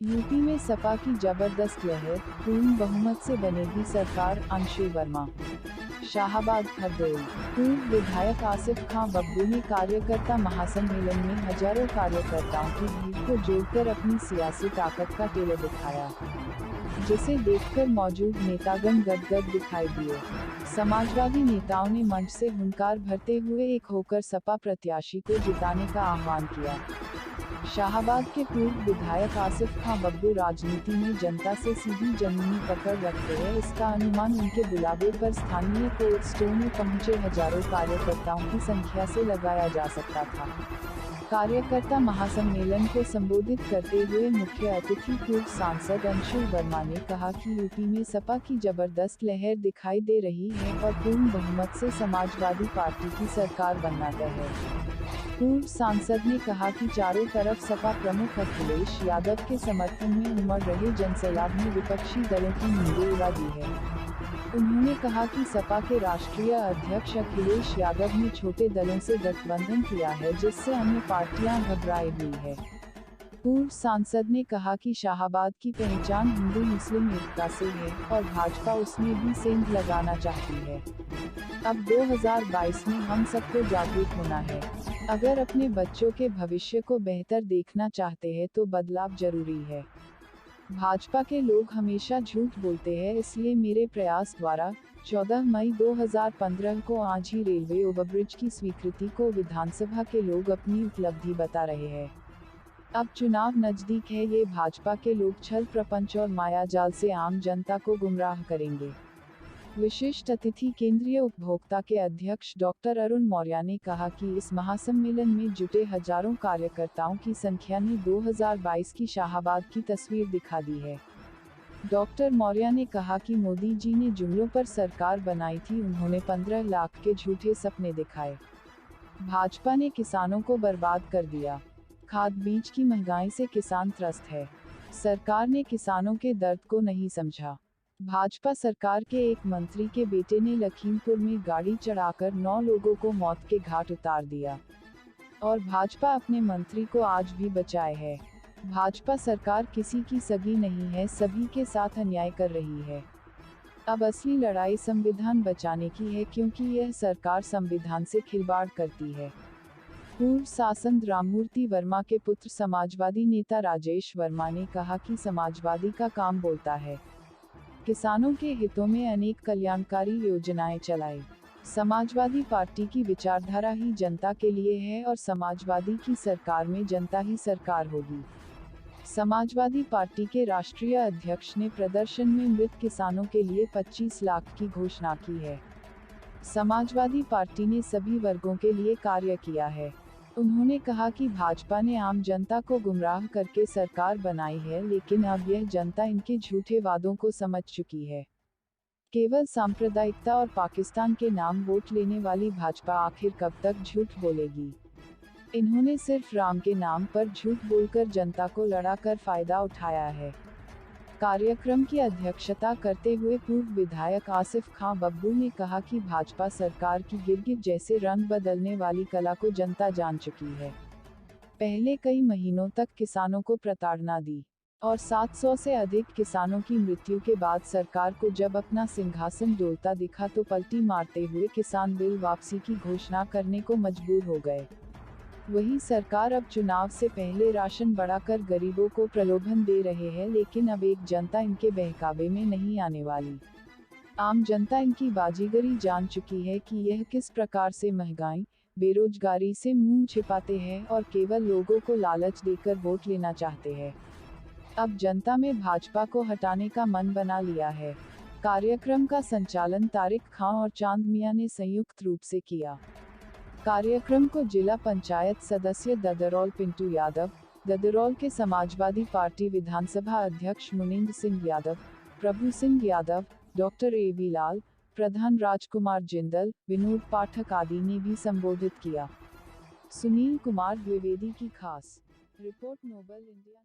UP में सपा की जबरदस्त लहर, पूर्ण बहुमत से बनेगी सरकार, अंशु वर्मा। शाहाबाद हरदोई। पूर्व विधायक आसिफ खां बब्बू ने कार्यकर्ता महासम्मेलन में हजारों कार्यकर्ताओं की भीड़ को जोड़कर अपनी सियासी ताकत का तेवर दिखाया, जिसे देखकर मौजूद नेतागण गदगद दिखाई दिए। समाजवादी नेताओं ने मंच से हुंकार भरते हुए एक होकर सपा प्रत्याशी को जिताने का आह्वान किया। शाहाबाद के पूर्व विधायक आसिफ खां बब्बू राजनीति में जनता से सीधी जमीनी पकड़ रखते हैं, इसका अनुमान उनके बुलावे पर स्थानीय कोल्ड स्टोर में पहुंचे हजारों कार्यकर्ताओं की संख्या से लगाया जा सकता था। कार्यकर्ता महासम्मेलन को संबोधित करते हुए मुख्य अतिथि पूर्व सांसद अंशु वर्मा ने कहा कि यूपी में सपा की जबरदस्त लहर दिखाई दे रही है और पूर्ण बहुमत से समाजवादी पार्टी की सरकार बनना तय है। पूर्व सांसद ने कहा कि चारों तरफ सपा प्रमुख अखिलेश यादव के समर्थन में उमड़ रहे जनसैलाब ने विपक्षी दलों की नींदें उड़ा दी है। उन्होंने कहा कि सपा के राष्ट्रीय अध्यक्ष अखिलेश यादव ने छोटे दलों से गठबंधन किया है, जिससे अन्य पार्टियां घबराई हुई है। पूर्व सांसद ने कहा कि शाहाबाद की पहचान हिंदू मुस्लिम एकता से है और भाजपा उसमें भी सेंध लगाना चाहती है। अब 2022 में हम सबको जागरूक होना है। अगर अपने बच्चों के भविष्य को बेहतर देखना चाहते हैं तो बदलाव जरूरी है। भाजपा के लोग हमेशा झूठ बोलते हैं, इसलिए मेरे प्रयास द्वारा 14 मई 2015 को आज ही रेलवे ओवरब्रिज की स्वीकृति को विधानसभा के लोग अपनी उपलब्धि बता रहे हैं। अब चुनाव नजदीक है, ये भाजपा के लोग छल प्रपंच और मायाजाल से आम जनता को गुमराह करेंगे। विशिष्ट अतिथि केंद्रीय उपभोक्ता के अध्यक्ष डॉक्टर अरुण मौर्य ने कहा कि इस महासम्मेलन में जुटे हजारों कार्यकर्ताओं की संख्या ने 2022 की शाहाबाद की तस्वीर दिखा दी है। डॉक्टर मौर्य ने कहा कि मोदी जी ने जुमलों पर सरकार बनाई थी, उन्होंने 15 लाख के झूठे सपने दिखाए। भाजपा ने किसानों को बर्बाद कर दिया। खाद बीज की महंगाई से किसान त्रस्त है। सरकार ने किसानों के दर्द को नहीं समझा। भाजपा सरकार के एक मंत्री के बेटे ने लखीमपुर में गाड़ी चढ़ाकर 9 लोगों को मौत के घाट उतार दिया और भाजपा अपने मंत्री को आज भी बचाए है। भाजपा सरकार किसी की सगी नहीं है, सभी के साथ अन्याय कर रही है। अब असली लड़ाई संविधान बचाने की है, क्योंकि यह सरकार संविधान से खिलवाड़ करती है। पूर्व सांसद राममूर्ति वर्मा के पुत्र समाजवादी नेता राजेश वर्मा ने कहा कि समाजवादी का काम बोलता है। किसानों के हितों में अनेक कल्याणकारी योजनाएं चलाई। समाजवादी पार्टी की विचारधारा ही जनता के लिए है और समाजवादी की सरकार में जनता ही सरकार होगी। समाजवादी पार्टी के राष्ट्रीय अध्यक्ष ने प्रदर्शन में मृत किसानों के लिए 25 लाख की घोषणा की है। समाजवादी पार्टी ने सभी वर्गों के लिए कार्य किया है। उन्होंने कहा कि भाजपा ने आम जनता को गुमराह करके सरकार बनाई है, लेकिन अब यह जनता इनके झूठे वादों को समझ चुकी है। केवल सांप्रदायिकता और पाकिस्तान के नाम वोट लेने वाली भाजपा आखिर कब तक झूठ बोलेगी। इन्होंने सिर्फ राम के नाम पर झूठ बोलकर जनता को लड़ाकर फायदा उठाया है। कार्यक्रम की अध्यक्षता करते हुए पूर्व विधायक आसिफ खां बब्बू ने कहा कि भाजपा सरकार की गिरगिट जैसे रंग बदलने वाली कला को जनता जान चुकी है। पहले कई महीनों तक किसानों को प्रताड़ना दी और 700 से अधिक किसानों की मृत्यु के बाद सरकार को जब अपना सिंहासन डोलता दिखा तो पलटी मारते हुए किसान बिल वापसी की घोषणा करने को मजबूर हो गए। वही सरकार अब चुनाव से पहले राशन बढ़ाकर गरीबों को प्रलोभन दे रहे हैं, लेकिन अब एक जनता इनके बहकावे में नहीं आने वाली। आम जनता इनकी बाजीगरी जान चुकी है कि यह किस प्रकार से महंगाई, बेरोजगारी से मुंह छिपाते हैं और केवल लोगों को लालच देकर वोट लेना चाहते हैं। अब जनता में भाजपा को हटाने का मन बना लिया है। कार्यक्रम का संचालन तारिक खां और चांद मियां ने संयुक्त रूप से किया। कार्यक्रम को जिला पंचायत सदस्य ददरौल पिंटू यादव, ददरौल के समाजवादी पार्टी विधानसभा अध्यक्ष मुनिंद्र सिंह यादव, प्रभु सिंह यादव, डॉक्टर ए.बी. लाल, प्रधान राजकुमार जिंदल, विनोद पाठक आदि ने भी संबोधित किया। सुनील कुमार द्विवेदी की खास रिपोर्ट, नोबल इंडिया।